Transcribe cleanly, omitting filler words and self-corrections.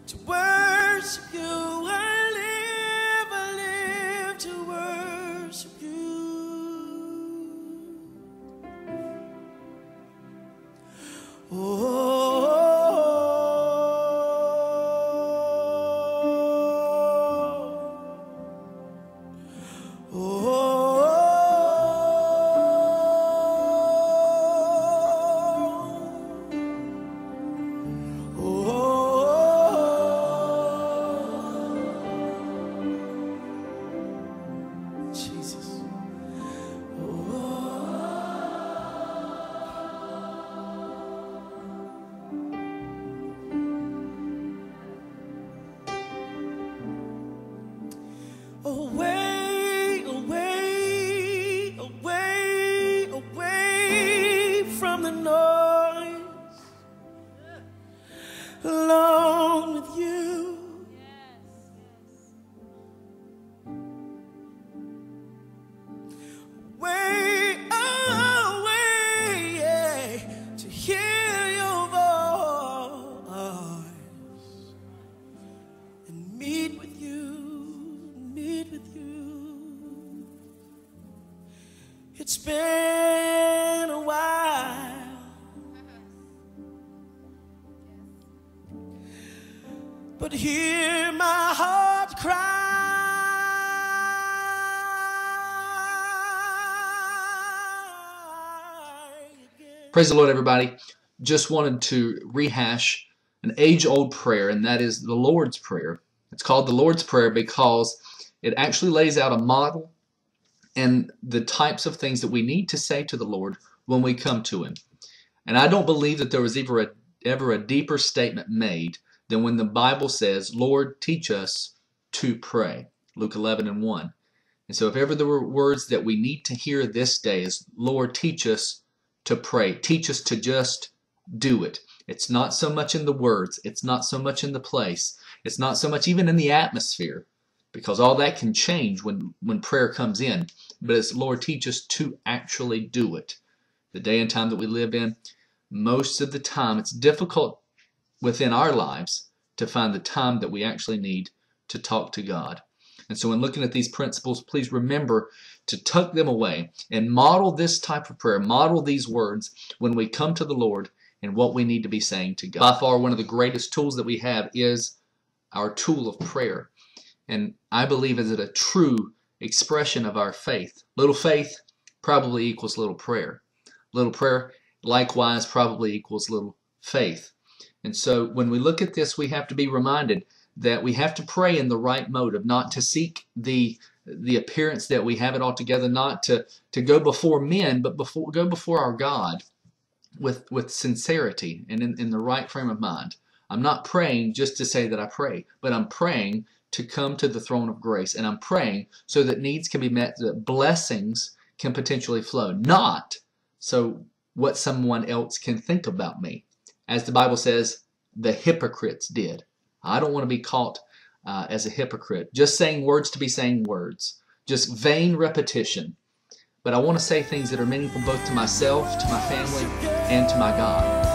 to worship you. I live to worship you. Oh. Away, away, away, away from the noise, alone with you. Way away, yeah, to hear your voice and meet with you. With you. It's been a while, but hear my heart cry again. Praise the Lord, everybody. Just wanted to rehash an age-old prayer, and that is the Lord's Prayer. It's called the Lord's Prayer because it actually lays out a model and the types of things that we need to say to the Lord when we come to Him. And I don't believe that there was ever a deeper statement made than when the Bible says, Lord, teach us to pray. Luke 11:1. And so if ever there were words that we need to hear this day is, Lord, teach us to pray. Teach us to just do it. It's not so much in the words. It's not so much in the place. It's not so much even in the atmosphere, because all that can change when prayer comes in. But it's, Lord, teach us to actually do it. The day and time that we live in, most of the time it's difficult within our lives to find the time that we actually need to talk to God. And so in looking at these principles, please remember to tuck them away and model this type of prayer, model these words when we come to the Lord and what we need to be saying to God. By far, one of the greatest tools that we have is our tool of prayer. And I believe is it a true expression of our faith. Little faith probably equals little prayer. Little prayer likewise probably equals little faith. And so when we look at this, we have to be reminded that we have to pray in the right motive, not to seek the appearance that we have it all together, not to go before men, but go before our God with sincerity and in the right frame of mind. I'm not praying just to say that I pray, but I'm praying to come to the throne of grace, and I'm praying so that needs can be met, that blessings can potentially flow, not so what someone else can think about me. As the Bible says, the hypocrites did. I don't want to be caught as a hypocrite, just saying words to be saying words, just vain repetition. But I want to say things that are meaningful both to myself, to my family, and to my God.